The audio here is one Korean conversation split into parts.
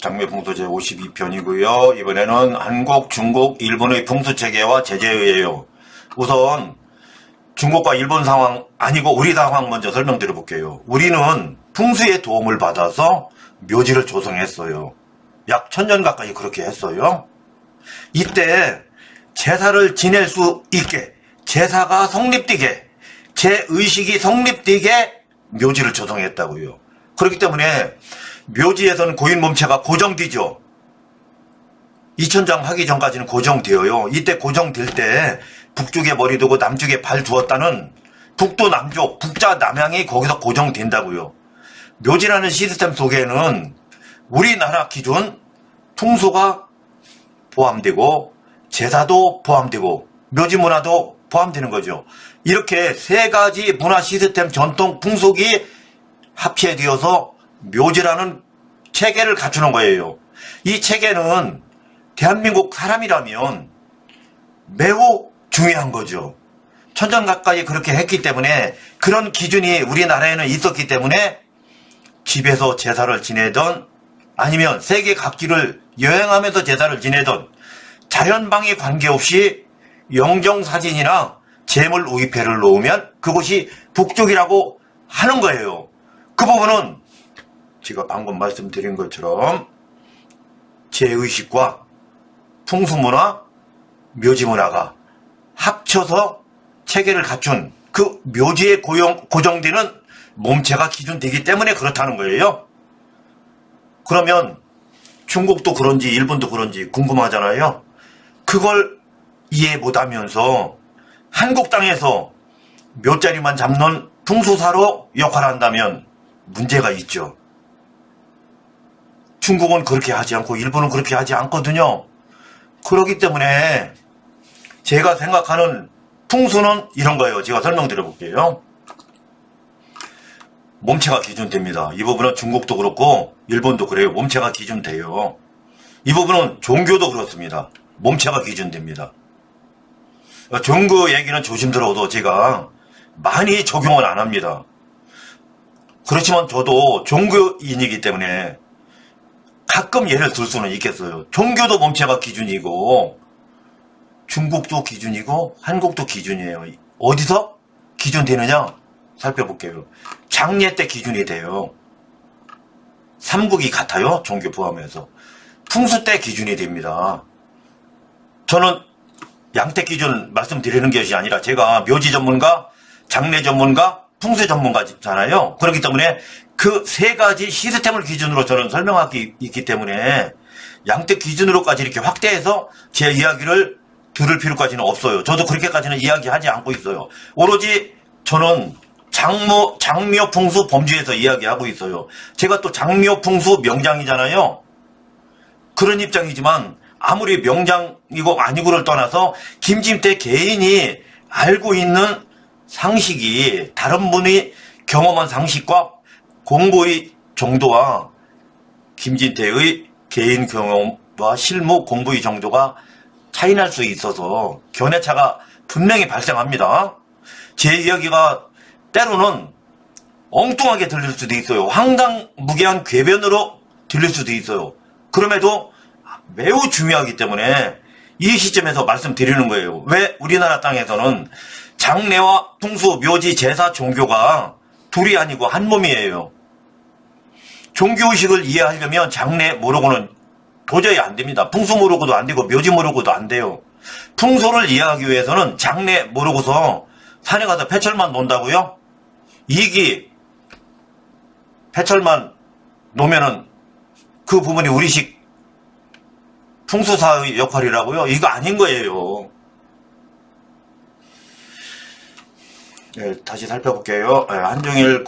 장묘풍수 제52편이고요. 이번에는 한국, 중국, 일본의 풍수체계와 제재예요. 우선 중국과 일본 상황 아니고 우리 상황 먼저 설명드려 볼게요. 우리는 풍수의 도움을 받아서 묘지를 조성했어요. 약 1000년 가까이 그렇게 했어요. 이때 제사를 지낼 수 있게, 제사가 성립되게, 제의식이 성립되게 묘지를 조성했다고요. 그렇기 때문에 묘지에서는 고인 몸체가 고정되죠. 이천장 하기 전까지는 고정되어요. 이때 고정될 때 북쪽에 머리 두고 남쪽에 발 두었다는 북도 남쪽, 북자 남향이 거기서 고정된다고요. 묘지라는 시스템 속에는 우리나라 기준 풍수가 포함되고 제사도 포함되고 묘지 문화도 포함되는 거죠. 이렇게 세 가지 문화 시스템 전통 풍속이 합체되어서 묘지라는 체계를 갖추는 거예요. 이 체계는 대한민국 사람이라면 매우 중요한 거죠. 1000년 가까이 그렇게 했기 때문에 그런 기준이 우리나라에는 있었기 때문에 집에서 제사를 지내던 아니면 세계 각지를 여행하면서 제사를 지내던 자연방해 관계없이 영정사진이나 재물우입회를 놓으면 그것이 북쪽이라고 하는 거예요. 그 부분은 제가 방금 말씀드린 것처럼 제의식과 풍수문화, 묘지문화가 합쳐서 체계를 갖춘 그 묘지에 고정되는 몸체가 기준되기 때문에 그렇다는 거예요. 그러면 중국도 그런지 일본도 그런지 궁금하잖아요. 그걸 이해 못하면서 한국 땅에서 묘자리만 잡는 풍수사로 역할한다면 문제가 있죠. 중국은 그렇게 하지 않고 일본은 그렇게 하지 않거든요. 그렇기 때문에 제가 생각하는 풍수는 이런 거예요. 제가 설명드려 볼게요. 몸체가 기준됩니다. 이 부분은 중국도 그렇고 일본도 그래요. 몸체가 기준돼요. 이 부분은 종교도 그렇습니다. 몸체가 기준됩니다. 종교 얘기는 조심스러워도 제가 많이 적용은 안 합니다. 그렇지만 저도 종교인이기 때문에 가끔 예를 들 수는 있겠어요. 종교도 몸체가 기준이고 중국도 기준이고 한국도 기준이에요. 어디서 기준되느냐 살펴볼게요. 장례 때 기준이 돼요. 삼국이 같아요. 종교 포함해서. 풍수 때 기준이 됩니다. 저는 양태 기준 말씀드리는 것이 아니라 제가 묘지 전문가, 장례 전문가, 풍수 전문가잖아요. 그렇기 때문에 그 세 가지 시스템을 기준으로 저는 설명하기 있기 때문에 양태 기준으로까지 이렇게 확대해서 제 이야기를 들을 필요까지는 없어요. 저도 그렇게까지는 이야기하지 않고 있어요. 오로지 저는 장묘 풍수 범주에서 이야기하고 있어요. 제가 또 장묘 풍수 명장이잖아요. 그런 입장이지만 아무리 명장이고 아니고를 떠나서 김진태 개인이 알고 있는 상식이 다른 분이 경험한 상식과 공부의 정도와 김진태의 개인 경험과 실무 공부의 정도가 차이날 수 있어서 견해차가 분명히 발생합니다. 제 이야기가 때로는 엉뚱하게 들릴 수도 있어요. 황당무계한 궤변으로 들릴 수도 있어요. 그럼에도 매우 중요하기 때문에 이 시점에서 말씀드리는 거예요. 왜 우리나라 땅에서는 장례와 풍수, 묘지, 제사, 종교가 둘이 아니고 한 몸이에요. 종교의식을 이해하려면 장례 모르고는 도저히 안 됩니다. 풍수 모르고도 안 되고 묘지 모르고도 안 돼요. 풍수를 이해하기 위해서는 장례 모르고서 산에 가서 패철만 논다고요? 이기 패철만 놓으면은 그 부분이 우리식 풍수사의 역할이라고요? 이거 아닌 거예요. 네, 다시 살펴볼게요. 한중일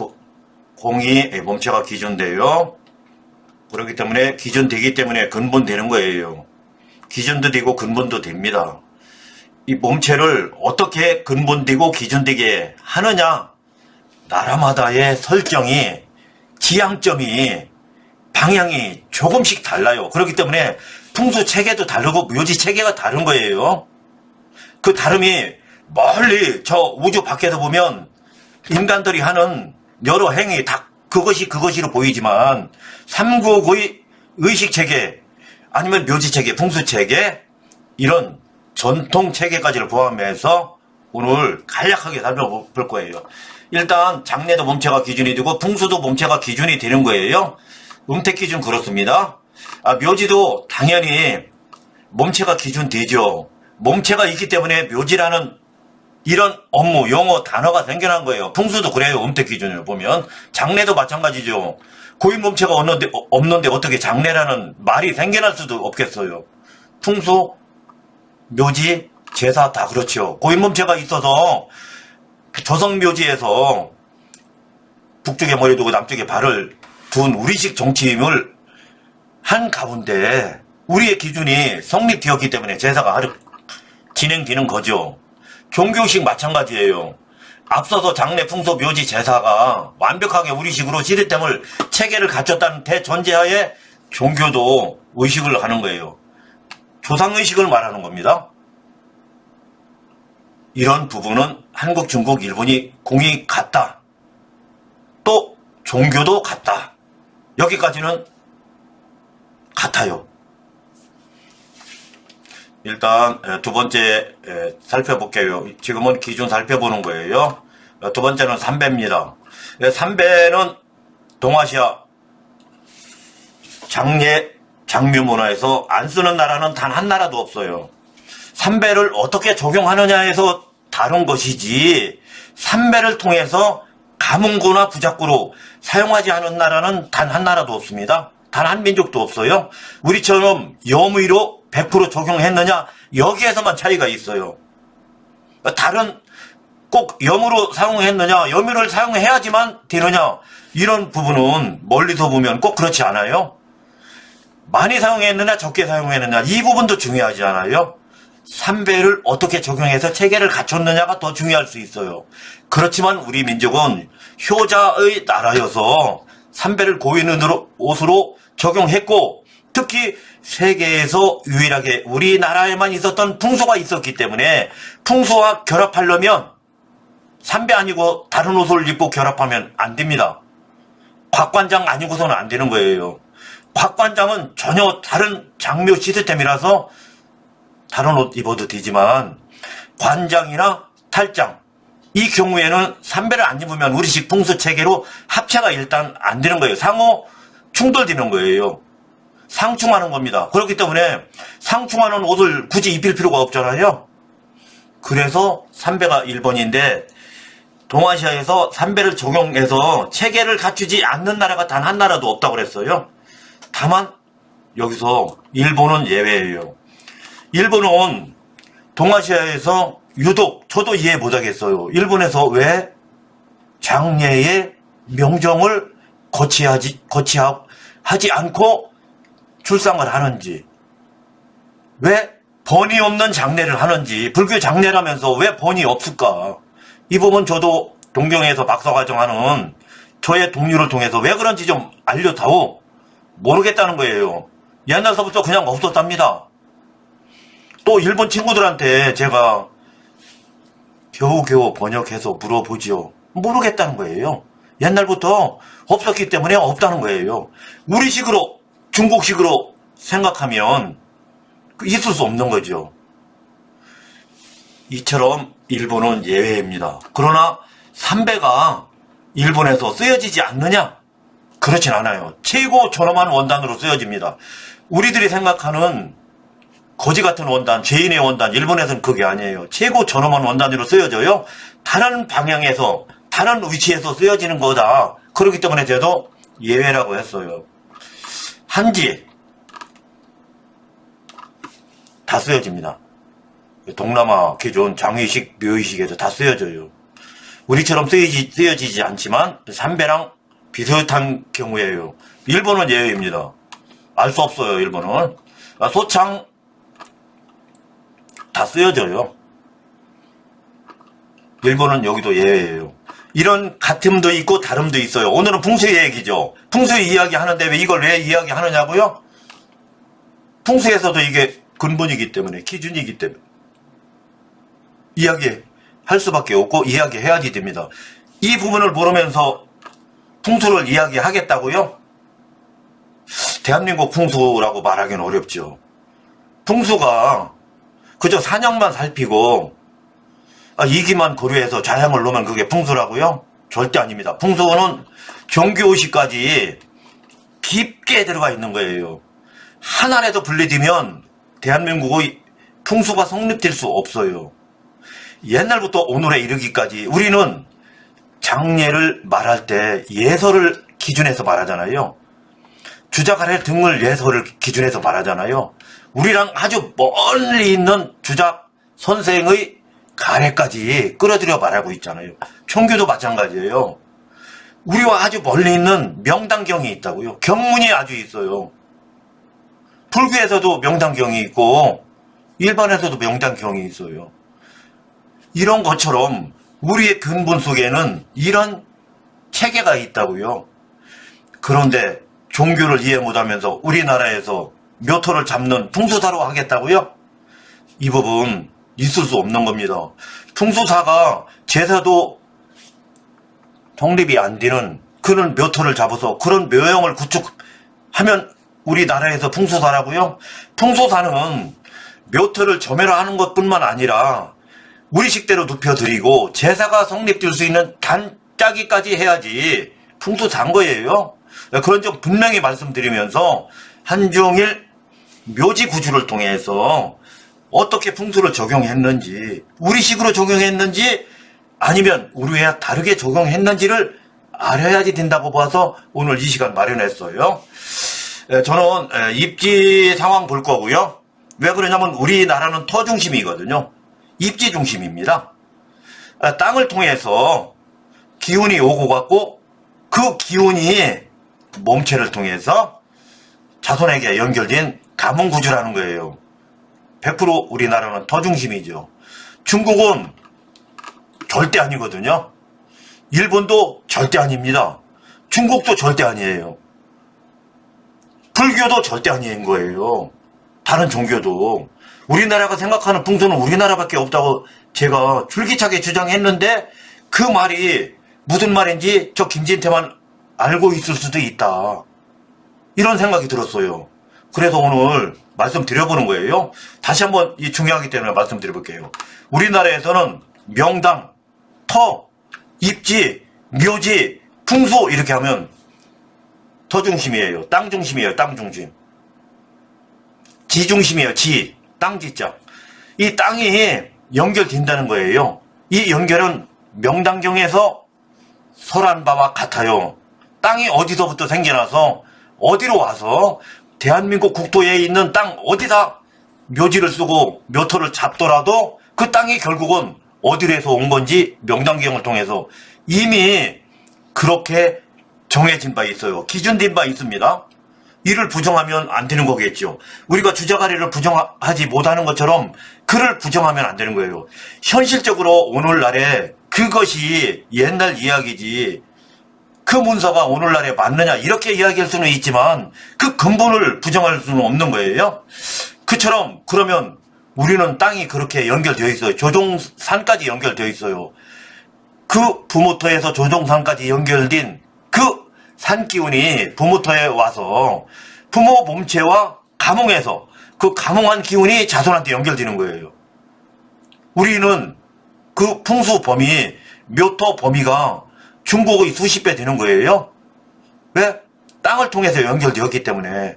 공이 몸체가 기준돼요. 그렇기 때문에 기준되기 때문에 근본되는 거예요. 기준도 되고 근본도 됩니다. 이 몸체를 어떻게 근본되고 기준되게 하느냐, 나라마다의 설정이, 지향점이, 방향이 조금씩 달라요. 그렇기 때문에 풍수 체계도 다르고 묘지 체계가 다른 거예요. 그 다름이 멀리 저 우주 밖에서 보면 인간들이 하는 여러 행위 다 그것이 그것이로 보이지만 삼국의 의식체계 아니면 묘지체계, 풍수체계 이런 전통체계까지를 포함해서 오늘 간략하게 살펴볼 거예요. 일단 장례도 몸체가 기준이 되고 풍수도 몸체가 기준이 되는 거예요. 음택기준 그렇습니다. 묘지도 당연히 몸체가 기준되죠. 몸체가 있기 때문에 묘지라는 이런 업무, 용어, 단어가 생겨난 거예요. 풍수도 그래요. 음택기준을 보면. 장례도 마찬가지죠. 고인 몸체가 없는데 어떻게 장례라는 말이 생겨날 수도 없겠어요. 풍수, 묘지, 제사 다 그렇죠. 고인 몸체가 있어서 조성묘지에서 북쪽에 머리 두고 남쪽에 발을 둔 우리식 정치임을 한 가운데 우리의 기준이 성립되었기 때문에 제사가 진행되는 거죠. 종교식 마찬가지예요. 앞서서 장례, 풍수, 묘지, 제사가 완벽하게 우리식으로 시스템을 체계를 갖췄다는 대전제하에 종교도 의식을 하는 거예요. 조상의식을 말하는 겁니다. 이런 부분은 한국, 중국, 일본이 공이 같다. 또 종교도 같다. 여기까지는 같아요. 일단 두 번째 살펴볼게요. 지금은 기준 살펴보는 거예요. 두 번째는 삼배입니다. 삼배는 동아시아 장례, 장묘 문화에서 안 쓰는 나라는 단 한 나라도 없어요. 삼배를 어떻게 적용하느냐에서 다른 것이지 삼배를 통해서 가문구나 부작구로 사용하지 않은 나라는 단 한 나라도 없습니다. 단 한 민족도 없어요. 우리처럼 염의로 100% 적용했느냐 여기에서만 차이가 있어요. 다른 꼭 염으로 사용했느냐 염의를 사용해야지만 되느냐 이런 부분은 멀리서 보면 꼭 그렇지 않아요. 많이 사용했느냐 적게 사용했느냐 이 부분도 중요하지 않아요. 삼배를 어떻게 적용해서 체계를 갖췄느냐가 더 중요할 수 있어요. 그렇지만 우리 민족은 효자의 나라여서 삼배를 고인 옷으로 적용했고 특히 세계에서 유일하게 우리나라에만 있었던 풍수가 있었기 때문에 풍수와 결합하려면 삼배 아니고 다른 옷을 입고 결합하면 안 됩니다. 곽관장 아니고서는 안 되는 거예요. 곽관장은 전혀 다른 장묘 시스템이라서 다른 옷 입어도 되지만 관장이나 탈장 이 경우에는 삼배를 안 입으면 우리식 풍수 체계로 합체가 일단 안 되는 거예요. 상호 충돌되는 거예요. 상충하는 겁니다. 그렇기 때문에 상충하는 옷을 굳이 입힐 필요가 없잖아요. 그래서 삼배가 1번인데 동아시아에서 삼배를 적용해서 체계를 갖추지 않는 나라가 단 한 나라도 없다고 그랬어요. 다만 여기서 일본은 예외예요. 일본은 동아시아에서 유독 저도 이해 못하겠어요. 일본에서 왜 장례의 명정을 거치하지 않고 출상을 하는지, 왜 번이 없는 장례를 하는지, 불교 장례라면서 왜 번이 없을까? 이 부분 저도 동경에서 박사과정하는 저의 동료를 통해서 왜 그런지 좀 알려다오. 모르겠다는 거예요. 옛날서부터 그냥 없었답니다. 또 일본 친구들한테 제가 겨우겨우 번역해서 물어보지요. 모르겠다는 거예요. 옛날부터 없었기 때문에 없다는 거예요. 우리식으로 중국식으로 생각하면 있을 수 없는 거죠. 이처럼 일본은 예외입니다. 그러나 삼배가 일본에서 쓰여지지 않느냐? 그렇진 않아요. 최고 존엄한 원단으로 쓰여집니다. 우리들이 생각하는 거지 같은 원단, 죄인의 원단, 일본에서는 그게 아니에요. 최고 존엄한 원단으로 쓰여져요. 다른 방향에서, 다른 위치에서 쓰여지는 거다. 그렇기 때문에 저도 예외라고 했어요. 한지 다 쓰여집니다. 동남아 기존 장의식, 묘의식에서 다 쓰여져요. 우리처럼 쓰여지지 않지만 삼배랑 비슷한 경우에요. 일본은 예외입니다. 알 수 없어요. 일본은 소창 다 쓰여져요. 일본은 여기도 예외예요. 이런 같음도 있고 다름도 있어요. 오늘은 풍수의 얘기죠. 풍수의 이야기 하는데 왜 이걸 왜 이야기 하느냐고요? 풍수에서도 이게 근본이기 때문에, 기준이기 때문에 이야기할 수밖에 없고 이야기해야지 됩니다. 이 부분을 모르면서 풍수를 이야기하겠다고요? 대한민국 풍수라고 말하기는 어렵죠. 풍수가 그저 산역만 살피고 이기만 고려해서 자양을 놓으면 그게 풍수라고요? 절대 아닙니다. 풍수는 종교의식까지 깊게 들어가 있는 거예요. 하나라도 분리되면 대한민국의 풍수가 성립될 수 없어요. 옛날부터 오늘에 이르기까지 우리는 장례를 말할 때 예서를 기준해서 말하잖아요. 주작 아래 등을 예서를 기준해서 말하잖아요. 우리랑 아주 멀리 있는 주작 선생의 가래까지 끌어들여 말하고 있잖아요. 총교도 마찬가지예요. 우리와 아주 멀리 있는 명당경이 있다고요. 경문이 아주 있어요. 불교에서도 명당경이 있고 일반에서도 명당경이 있어요. 이런 것처럼 우리의 근본 속에는 이런 체계가 있다고요. 그런데 종교를 이해 못하면서 우리나라에서 묘토를 잡는 풍수사로 하겠다고요? 이 부분 있을 수 없는 겁니다. 풍수사가 제사도 독립이 안 되는 그런 묘토를 잡아서 그런 묘형을 구축하면 우리나라에서 풍수사라고요? 풍수사는 묘토를 점열하는 것뿐만 아니라 우리 식대로 눕혀드리고 제사가 성립될 수 있는 단짜기까지 해야지 풍수사인 거예요. 그런 점 분명히 말씀드리면서 한중일 묘지 구주를 통해서 어떻게 풍수를 적용했는지, 우리식으로 적용했는지 아니면 우리와 다르게 적용했는지를 알아야지 된다고 봐서 오늘 이 시간 마련했어요. 저는 입지 상황 볼 거고요. 왜 그러냐면 우리나라는 터 중심이거든요. 입지 중심입니다. 땅을 통해서 기운이 오고 갔고 그 기운이 몸체를 통해서 자손에게 연결된 가문구주라는 거예요. 100% 우리나라는 터 중심이죠. 중국은 절대 아니거든요. 일본도 절대 아닙니다. 중국도 절대 아니에요. 불교도 절대 아닌 거예요. 다른 종교도. 우리나라가 생각하는 풍수는 우리나라밖에 없다고 제가 줄기차게 주장했는데 그 말이 무슨 말인지 저 김진태만 알고 있을 수도 있다. 이런 생각이 들었어요. 그래서 오늘 말씀드려보는 거예요. 다시 한번 이 중요하기 때문에 말씀드려볼게요. 우리나라에서는 명당, 터, 입지, 묘지, 풍수 이렇게 하면 터 중심이에요. 땅 중심이에요. 땅 중심. 지 중심이에요. 지. 땅 지자. 이 땅이 연결된다는 거예요. 이 연결은 명당경에서 설한 바와 같아요. 땅이 어디서부터 생겨나서 어디로 와서 대한민국 국토에 있는 땅 어디다 묘지를 쓰고 묘토를 잡더라도 그 땅이 결국은 어디에서 온 건지 명당경을 통해서 이미 그렇게 정해진 바 있어요. 기준된 바 있습니다. 이를 부정하면 안 되는 거겠죠. 우리가 주자가리를 부정하지 못하는 것처럼 그를 부정하면 안 되는 거예요. 현실적으로 오늘날에 그것이 옛날 이야기지 그 문서가 오늘날에 맞느냐 이렇게 이야기할 수는 있지만 그 근본을 부정할 수는 없는 거예요. 그처럼 그러면 우리는 땅이 그렇게 연결되어 있어요. 조종산까지 연결되어 있어요. 그 부모터에서 조종산까지 연결된 그 산기운이 부모터에 와서 부모 몸체와 가몽에서 그 가몽한 기운이 자손한테 연결되는 거예요. 우리는 그 풍수 범위, 묘토 범위가 중국의 수십 배 되는 거예요. 왜? 땅을 통해서 연결되었기 때문에.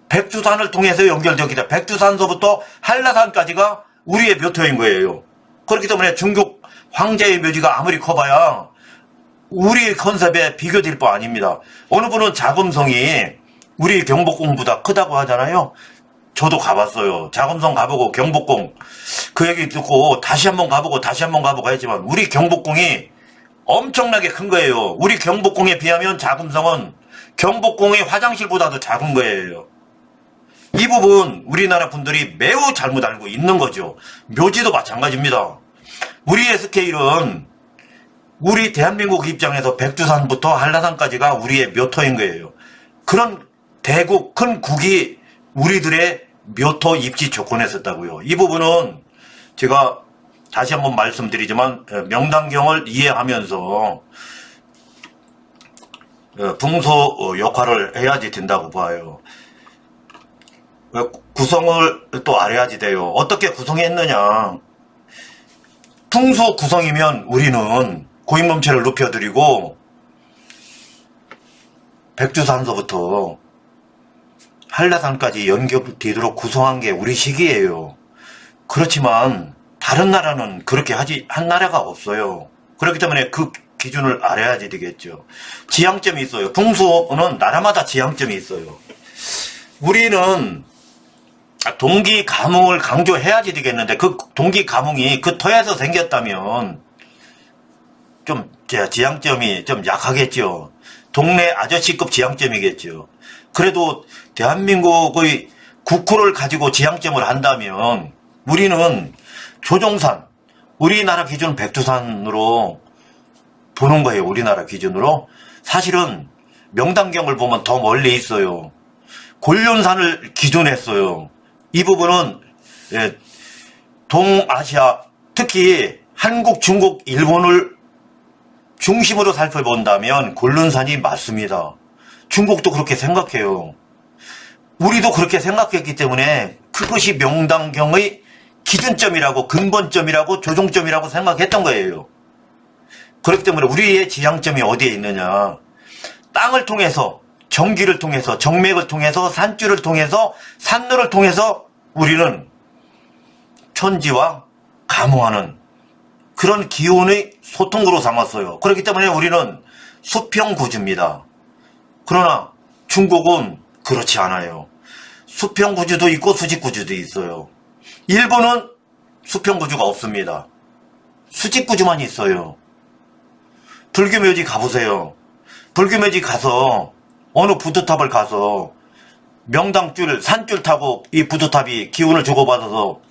백두산을 통해서 연결되었기 때문에 백두산서부터 한라산까지가 우리의 묘토인 거예요. 그렇기 때문에 중국 황제의 묘지가 아무리 커봐야 우리 컨셉에 비교될 바 아닙니다. 어느 분은 자금성이 우리 경복궁보다 크다고 하잖아요. 저도 가봤어요. 자금성 가보고 경복궁 그 얘기 듣고 다시 한번 가보고 다시 한번 가보고 했지만 우리 경복궁이 엄청나게 큰 거예요. 우리 경복궁에 비하면 자금성은 경복궁의 화장실보다도 작은 거예요. 이 부분 우리나라 분들이 매우 잘못 알고 있는 거죠. 묘지도 마찬가지입니다. 우리의 스케일은 우리 대한민국 입장에서 백두산부터 한라산까지가 우리의 묘토인 거예요. 그런 대국, 큰 국이 우리들의 묘토 입지 조건에 섰다고요. 이 부분은 제가 다시 한번 말씀드리지만 명당경을 이해하면서 풍수 역할을 해야지 된다고 봐요. 구성을 또 알아야지 돼요. 어떻게 구성했느냐. 풍수 구성이면 우리는 고인몸체를 눕혀드리고 백두산서부터 한라산까지 연결되도록 구성한 게 우리 식이에요. 그렇지만 다른 나라는 그렇게 한 나라가 없어요. 그렇기 때문에 그 기준을 알아야지 되겠죠. 지향점이 있어요. 풍수는 나라마다 지향점이 있어요. 우리는 동기 가뭄을 강조해야지 되겠는데 그 동기 가뭄이 그 터에서 생겼다면 좀 지향점이 좀 약하겠죠. 동네 아저씨급 지향점이겠죠. 그래도 대한민국의 국호를 가지고 지향점을 한다면 우리는 조종산, 우리나라 기준 백두산으로 보는 거예요. 우리나라 기준으로. 사실은 명당경을 보면 더 멀리 있어요. 곤륜산을 기준했어요. 이 부분은 동아시아, 특히 한국, 중국, 일본을 중심으로 살펴본다면 곤륜산이 맞습니다. 중국도 그렇게 생각해요. 우리도 그렇게 생각했기 때문에 그것이 명당경의 기준점이라고, 근본점이라고, 조종점이라고 생각했던 거예요. 그렇기 때문에 우리의 지향점이 어디에 있느냐. 땅을 통해서, 전기를 통해서, 정맥을 통해서, 산줄을 통해서, 산로를 통해서 우리는 천지와 감호하는 그런 기운의 소통으로 삼았어요. 그렇기 때문에 우리는 수평구주입니다. 그러나 중국은 그렇지 않아요. 수평구주도 있고 수직구주도 있어요. 일본은 수평구주가 없습니다. 수직구주만 있어요. 불교묘지 가보세요. 불교묘지 가서 어느 부두탑을 가서 명당줄, 산줄 타고 이 부두탑이 기운을 주고받아서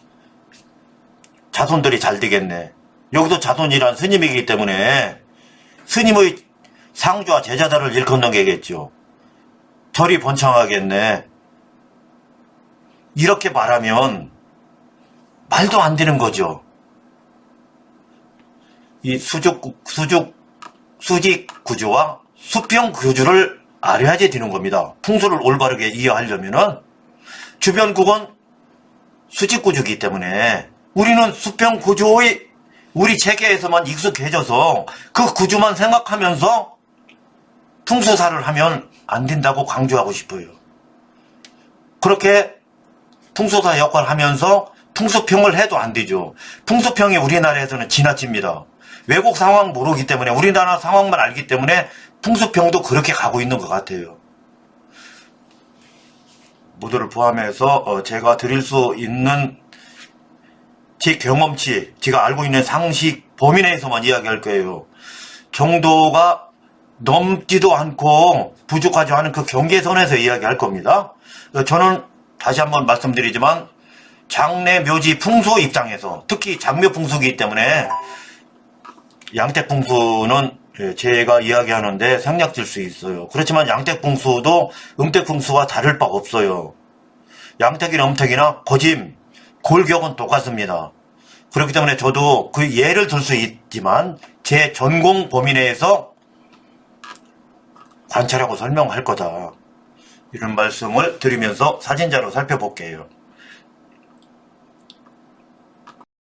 자손들이 잘 되겠네. 여기도 자손이란 스님이기 때문에 스님의 상주와 제자들을 일컫는 게겠죠. 절이 번창하겠네. 이렇게 말하면 말도 안 되는 거죠. 이 수직 구조와 수평 구조를 알아야지 되는 겁니다. 풍수를 올바르게 이해하려면은 주변국은 수직 구조이기 때문에 우리는 수평 구조의 우리 체계에서만 익숙해져서 그 구조만 생각하면서 풍수사를 하면 안 된다고 강조하고 싶어요. 그렇게 풍수사 역할을 하면서 풍수평을 해도 안 되죠. 풍수평이 우리나라에서는 지나칩니다. 외국 상황 모르기 때문에 우리나라 상황만 알기 때문에 풍수평도 그렇게 가고 있는 것 같아요. 모두를 포함해서 제가 드릴 수 있는 제 경험치, 제가 알고 있는 상식 범위 내에서만 이야기할 거예요. 정도가 넘지도 않고 부족하지 않은 그 경계선에서 이야기할 겁니다. 저는 다시 한번 말씀드리지만 장례 묘지 풍수 입장에서 특히 장묘 풍수이기 때문에 양택 풍수는 제가 이야기하는데 생략될 수 있어요. 그렇지만 양택 풍수도 음택 풍수와 다를 바가 없어요. 양택이나 음택이나 거짐, 골격은 똑같습니다. 그렇기 때문에 저도 그 예를 들 수 있지만 제 전공 범위 내에서 관찰하고 설명할 거다. 이런 말씀을 드리면서 사진자로 살펴볼게요.